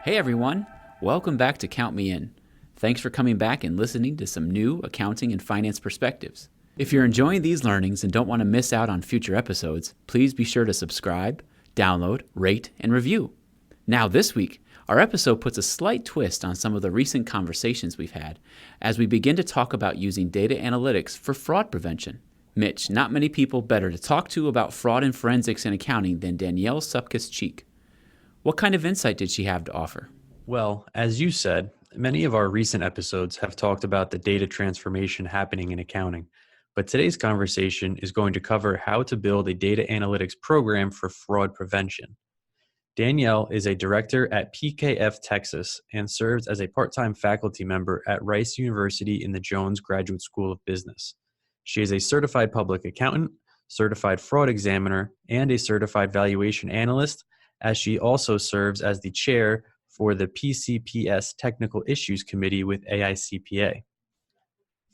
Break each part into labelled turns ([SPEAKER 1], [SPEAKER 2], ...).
[SPEAKER 1] Hey everyone, welcome back to Count Me In. Thanks for coming back and listening to some new accounting and finance perspectives. If you're enjoying these learnings and don't want to miss out on future episodes, please be sure to subscribe, download, rate, and review. Now this week, our episode puts a slight twist on some of the recent conversations we've had as we begin to talk about using data analytics for fraud prevention. Mitch, not many people better to talk to about fraud and forensics in accounting than Danielle Supkis Cheek. What kind of insight did she have to offer?
[SPEAKER 2] Well, as you said, many of our recent episodes have talked about the data transformation happening in accounting, but today's conversation is going to cover how to build a data analytics program for fraud prevention. Danielle is a director at PKF Texas and serves as a part-time faculty member at Rice University in the Jones Graduate School of Business. She is a certified public accountant, certified fraud examiner, and a certified valuation analyst, as she also serves as the chair for the PCPS Technical Issues Committee with AICPA.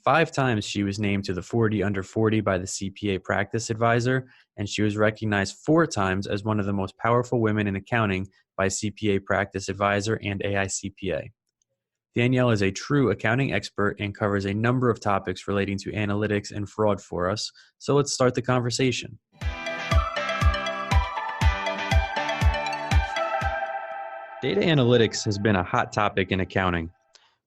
[SPEAKER 2] 5 times she was named to the 40 Under 40 by the CPA Practice Advisor, and she was recognized 4 times as one of the most powerful women in accounting by CPA Practice Advisor and AICPA. Danielle is a true accounting expert and covers a number of topics relating to analytics and fraud for us, so let's start the conversation. Data analytics has been a hot topic in accounting,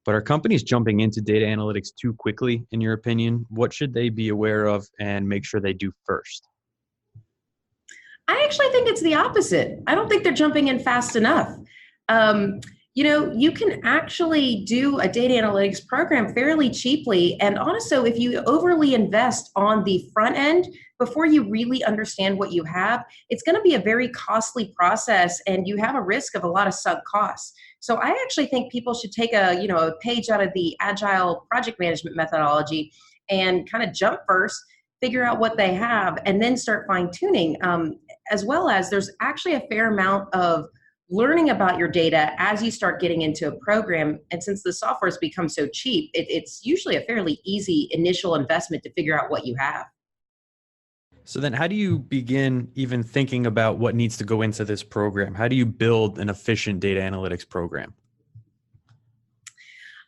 [SPEAKER 2] but are companies jumping into data analytics too quickly, in your opinion? What should they be aware of and make sure they do first?
[SPEAKER 3] I actually think it's the opposite. I don't think they're jumping in fast enough. You can actually do a data analytics program fairly cheaply. And also, if you overly invest on the front end before you really understand what you have, it's going to be a very costly process and you have a risk of a lot of sunk costs. So I actually think people should take a page out of the agile project management methodology and kind of jump first, figure out what they have, and then start fine tuning. As well as there's actually a fair amount of learning about your data as you start getting into a program. And since the software has become so cheap, it's usually a fairly easy initial investment to figure out what you have.
[SPEAKER 2] So then how do you begin even thinking about what needs to go into this program? How do you build an efficient data analytics program?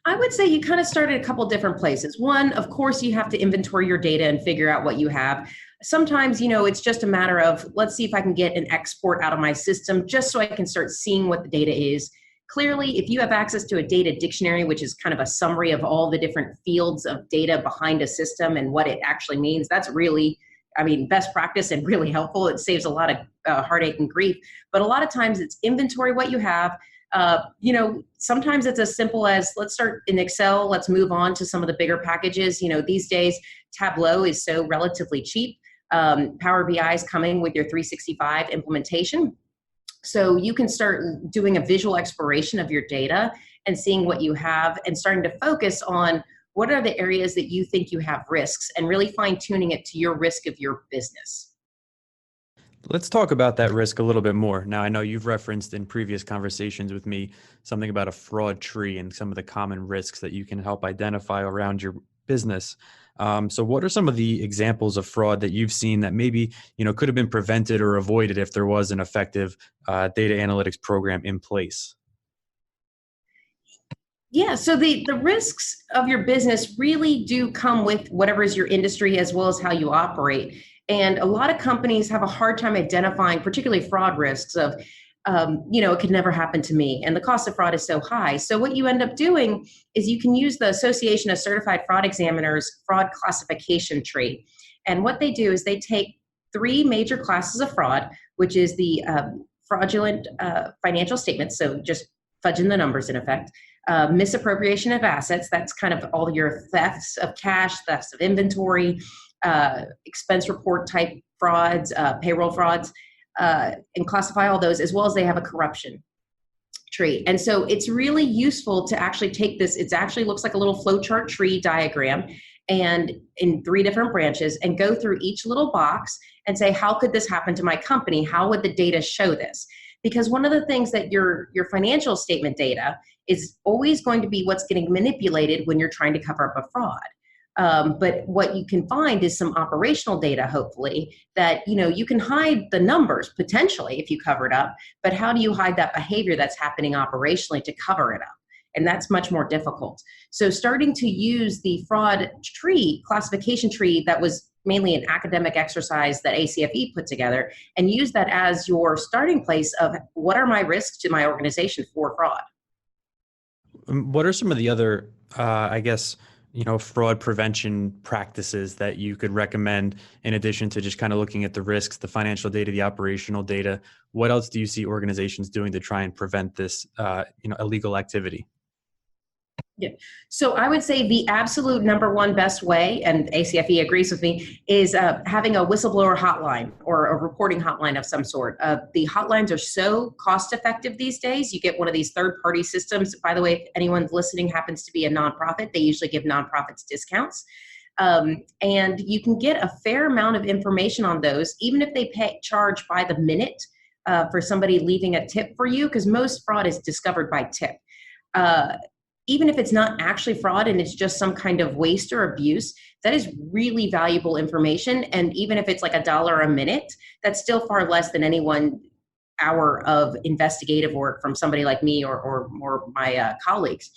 [SPEAKER 3] I would say you kind of start at a couple different places. One, of course, you have to inventory your data and figure out what you have. Sometimes, it's just a matter of, let's see if I can get an export out of my system just so I can start seeing what the data is. Clearly, if you have access to a data dictionary, which is kind of a summary of all the different fields of data behind a system and what it actually means, that's really, best practice and really helpful. It saves a lot of heartache and grief. But a lot of times it's inventory what you have. Sometimes it's as simple as, let's start in Excel, let's move on to some of the bigger packages. These days, Tableau is so relatively cheap. Power BI is coming with your 365 implementation. So you can start doing a visual exploration of your data and seeing what you have and starting to focus on what are the areas that you think you have risks and really fine tuning it to your risk of your business.
[SPEAKER 2] Let's talk about that risk a little bit more. Now, I know you've referenced in previous conversations with me something about a fraud tree and some of the common risks that you can help identify around your business. So what are some of the examples of fraud that you've seen that maybe, could have been prevented or avoided if there was an effective data analytics program in place?
[SPEAKER 3] Yeah, so the risks of your business really do come with whatever is your industry as well as how you operate. And a lot of companies have a hard time identifying, particularly fraud risks of, it could never happen to me. And the cost of fraud is so high. So what you end up doing is you can use the Association of Certified Fraud Examiners fraud classification tree. And what they do is they take 3 major classes of fraud, which is the fraudulent financial statements, so just fudging the numbers in effect, misappropriation of assets, that's kind of all your thefts of cash, thefts of inventory, expense report type frauds, payroll frauds, and classify all those, as well as they have a corruption tree. And so it's really useful to actually take this, it actually looks like a little flowchart tree diagram and in 3 different branches and go through each little box and say, how could this happen to my company? How would the data show this? Because one of the things that your financial statement data is always going to be what's getting manipulated when you're trying to cover up a fraud. But what you can find is some operational data, hopefully, that, you can hide the numbers potentially if you cover it up, but how do you hide that behavior that's happening operationally to cover it up? And that's much more difficult. So starting to use the fraud tree, classification tree that was mainly an academic exercise that ACFE put together, and use that as your starting place of what are my risks to my organization for fraud.
[SPEAKER 2] What are some of the other, fraud prevention practices that you could recommend in addition to just kind of looking at the risks, the financial data, the operational data? What else do you see organizations doing to try and prevent this, illegal activity?
[SPEAKER 3] Yeah. So I would say the absolute number one best way, and ACFE agrees with me, is having a whistleblower hotline or a reporting hotline of some sort. The hotlines are so cost effective these days. You get one of these third party systems. By the way, if anyone listening happens to be a nonprofit, they usually give nonprofits discounts. And you can get a fair amount of information on those, even if they charge by the minute for somebody leaving a tip for you, because most fraud is discovered by tip. Even if it's not actually fraud and it's just some kind of waste or abuse, that is really valuable information. And even if it's like $1 a minute, that's still far less than any 1 hour of investigative work from somebody like me or my colleagues.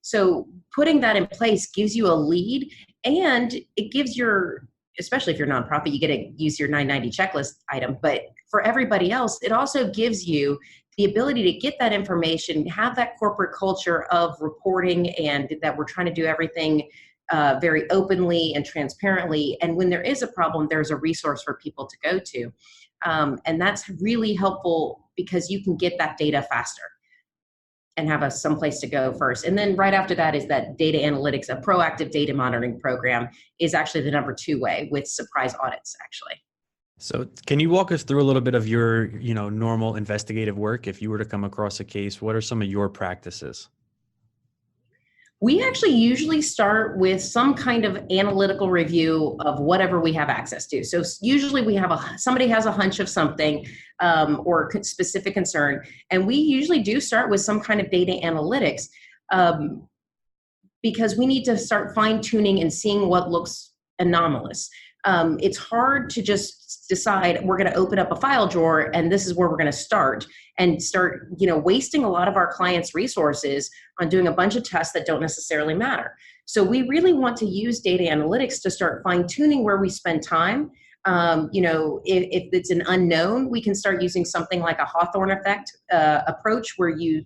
[SPEAKER 3] So putting that in place gives you a lead, and it gives especially if you're a nonprofit, you get to use your 990 checklist item. But for everybody else, it also gives you the ability to get that information, have that corporate culture of reporting, and that we're trying to do everything very openly and transparently. And when there is a problem, there's a resource for people to go to. And that's really helpful because you can get that data faster and have some place to go first. And then right after that is that data analytics. A proactive data monitoring program is actually the number 2 way, with surprise audits, actually.
[SPEAKER 2] So can you walk us through a little bit of your, normal investigative work? If you were to come across a case, what are some of your practices?
[SPEAKER 3] We actually usually start with some kind of analytical review of whatever we have access to. So usually we have somebody has a hunch of something or specific concern, and we usually do start with some kind of data analytics because we need to start fine tuning and seeing what looks anomalous. It's hard to just decide we're going to open up a file drawer and this is where we're going to start wasting a lot of our clients' resources on doing a bunch of tests that don't necessarily matter. So we really want to use data analytics to start fine tuning where we spend time. If it's an unknown, we can start using something like a Hawthorne effect approach, where you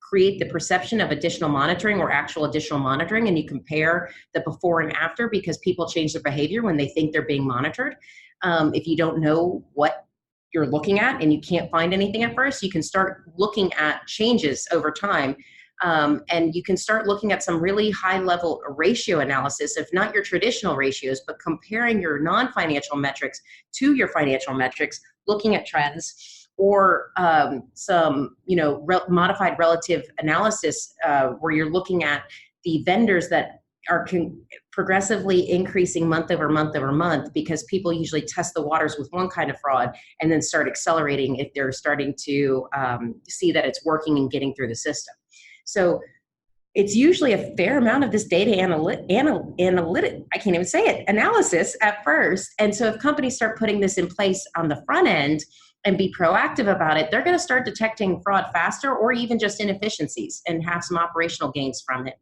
[SPEAKER 3] create the perception of additional monitoring or actual additional monitoring, and you compare the before and after, because people change their behavior when they think they're being monitored. If you don't know what you're looking at and you can't find anything at first, you can start looking at changes over time. And you can start looking at some really high level ratio analysis, if not your traditional ratios, but comparing your non-financial metrics to your financial metrics, looking at trends, or some modified relative analysis where you're looking at the vendors that are progressively increasing month over month over month, because people usually test the waters with one kind of fraud and then start accelerating if they're starting to see that it's working and getting through the system. So it's usually a fair amount of this data analysis at first. And so if companies start putting this in place on the front end and be proactive about it, they're going to start detecting fraud faster, or even just inefficiencies, and have some operational gains from it.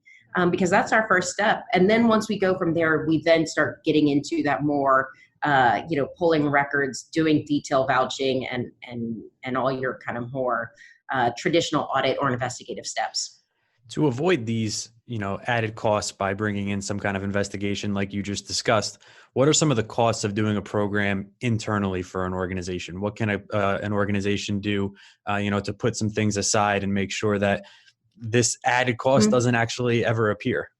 [SPEAKER 3] Because that's our first step. And then once we go from there, we then start getting into that more, pulling records, doing detail vouching, and all your kind of more traditional audit or investigative steps.
[SPEAKER 2] To avoid these, added costs by bringing in some kind of investigation like you just discussed, what are some of the costs of doing a program internally for an organization? What can an organization do, to put some things aside and make sure that this added cost doesn't actually ever appear?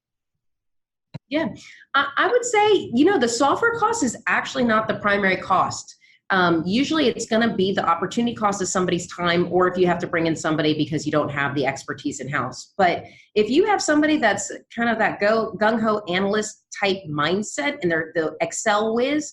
[SPEAKER 3] Yeah, I would say, the software cost is actually not the primary cost. Usually it's going to be the opportunity cost of somebody's time, or if you have to bring in somebody because you don't have the expertise in-house. But if you have somebody that's kind of that gung-ho analyst type mindset and they're the Excel whiz,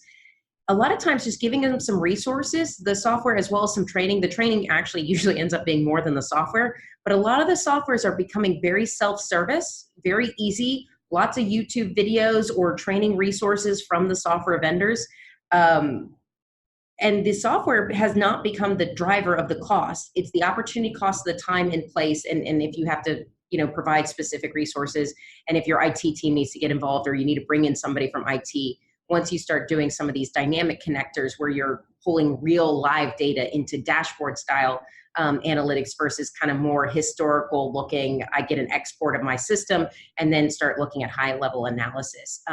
[SPEAKER 3] a lot of times just giving them some resources, the software as well as some training. The training actually usually ends up being more than the software, but a lot of the softwares are becoming very self-service, very easy, lots of YouTube videos or training resources from the software vendors. And the software has not become the driver of the cost. It's the opportunity cost of the time and place. And if you have to, provide specific resources, and if your IT team needs to get involved, or you need to bring in somebody from IT, once you start doing some of these dynamic connectors where you're pulling real live data into dashboard style analytics versus kind of more historical looking, I get an export of my system and then start looking at high level analysis.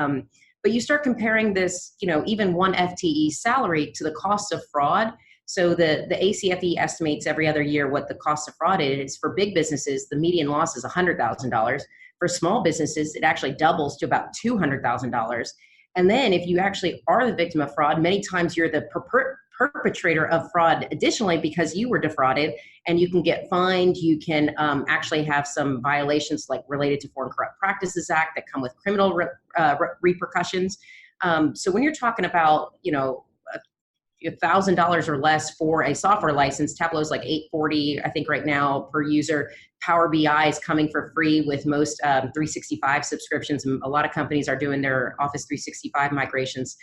[SPEAKER 3] But you start comparing this, even one FTE salary to the cost of fraud. So the ACFE estimates every other year what the cost of fraud is. For big businesses, the median loss is $100,000. For small businesses, it actually doubles to about $200,000. And then if you actually are the victim of fraud, many times you're the perpetrator of fraud additionally, because you were defrauded, and you can get fined. You can actually have some violations like related to Foreign Corrupt Practices Act that come with criminal repercussions. So when you're talking about, $1,000 or less for a software license, Tableau is like $840, I think right now, per user. Power BI is coming for free with most 365 subscriptions. And a lot of companies are doing their Office 365 migrations.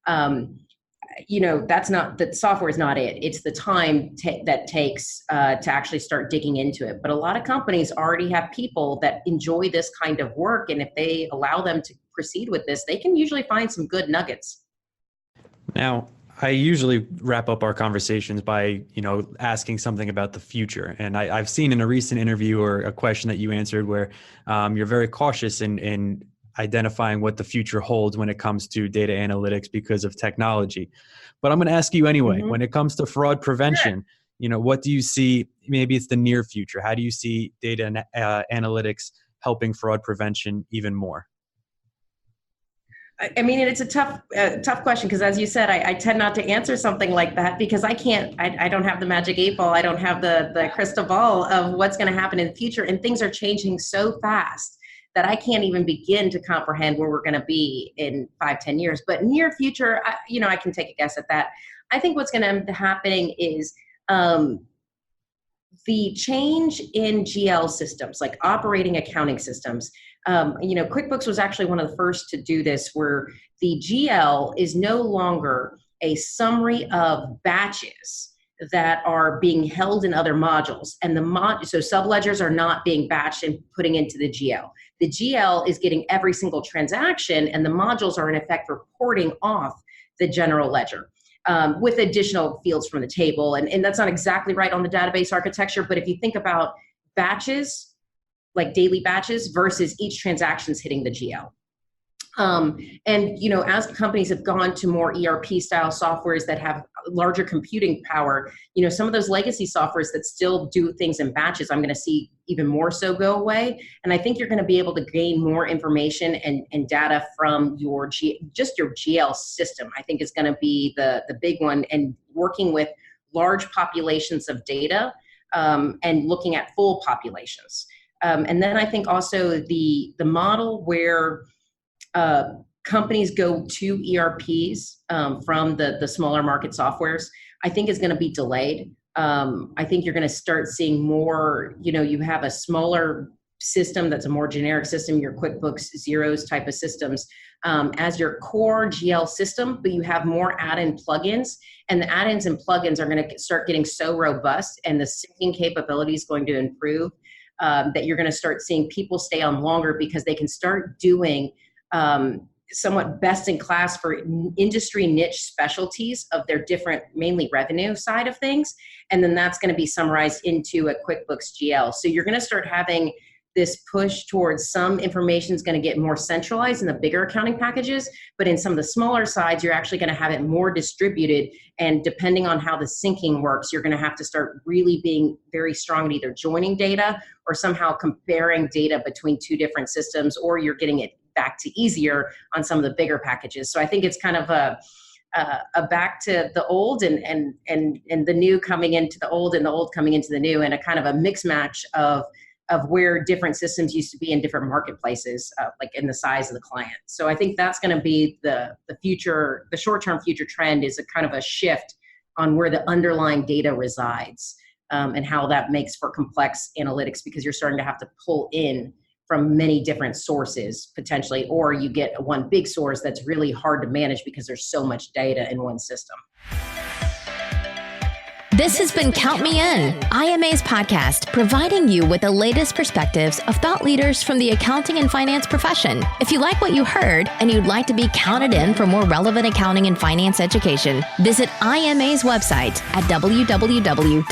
[SPEAKER 3] That's not, the software is not it. It's the time that takes to actually start digging into it. But a lot of companies already have people that enjoy this kind of work. And if they allow them to proceed with this, they can usually find some good nuggets.
[SPEAKER 2] Now, I usually wrap up our conversations by, asking something about the future. And I've seen in a recent interview or a question that you answered where you're very cautious in identifying what the future holds when it comes to data analytics because of technology. But I'm going to ask you anyway, when it comes to fraud prevention, what do you see? Maybe it's the near future. How do you see data analytics helping fraud prevention even more?
[SPEAKER 3] I mean, it's a tough question, because as you said, I tend not to answer something like that because I don't have the magic 8 ball. I don't have the crystal ball of what's going to happen in the future. And things are changing so fast that I can't even begin to comprehend where we're going to be in 5-10 years. But near future, I can take a guess at that. I think what's going to end up happening is the change in GL systems, like operating accounting systems. QuickBooks was actually one of the first to do this, where the GL is no longer a summary of batches that are being held in other modules. And so subledgers are not being batched and putting into the GL. The GL is getting every single transaction, and the modules are in effect reporting off the general ledger. With additional fields from the table. And that's not exactly right on the database architecture, but if you think about batches, like daily batches versus each transaction's hitting the GL. As companies have gone to more ERP style softwares that have larger computing power, some of those legacy softwares that still do things in batches, I'm going to see even more so go away. And I think you're going to be able to gain more information and data from your GL system. I think is going to be the big one, and working with large populations of data and looking at full populations. And then I think also the model where companies go to ERPs from the smaller market softwares, I think is going to be delayed. I think you're going to start seeing more, you have a smaller system that's a more generic system, your QuickBooks Zeros type of systems, as your core GL system, but you have more add-in plugins, and the add-ins and plugins are going to start getting so robust, and the syncing capability is going to improve, that you're going to start seeing people stay on longer because they can start doing somewhat best in class for industry niche specialties of their different, mainly revenue side of things. And then that's going to be summarized into a QuickBooks GL. So you're going to start having this push towards some information is going to get more centralized in the bigger accounting packages, but in some of the smaller sides, you're actually going to have it more distributed. And depending on how the syncing works, you're going to have to start really being very strong at either joining data or somehow comparing data between two different systems, or you're getting it back to easier on some of the bigger packages. So I think it's kind of a back to the old and the new coming into the old and the old coming into the new, and a kind of a mix match of where different systems used to be in different marketplaces, like in the size of the client. So I think that's going to be the future, the short-term future trend is a kind of a shift on where the underlying data resides, and how that makes for complex analytics, because you're starting to have to pull in from many different sources potentially, or you get one big source that's really hard to manage because there's so much data in one system.
[SPEAKER 4] This has been Count Me In, IMA's podcast, providing you with the latest perspectives of thought leaders from the accounting and finance profession. If you like what you heard and you'd like to be counted in for more relevant accounting and finance education, visit IMA's website at www.imanet.org.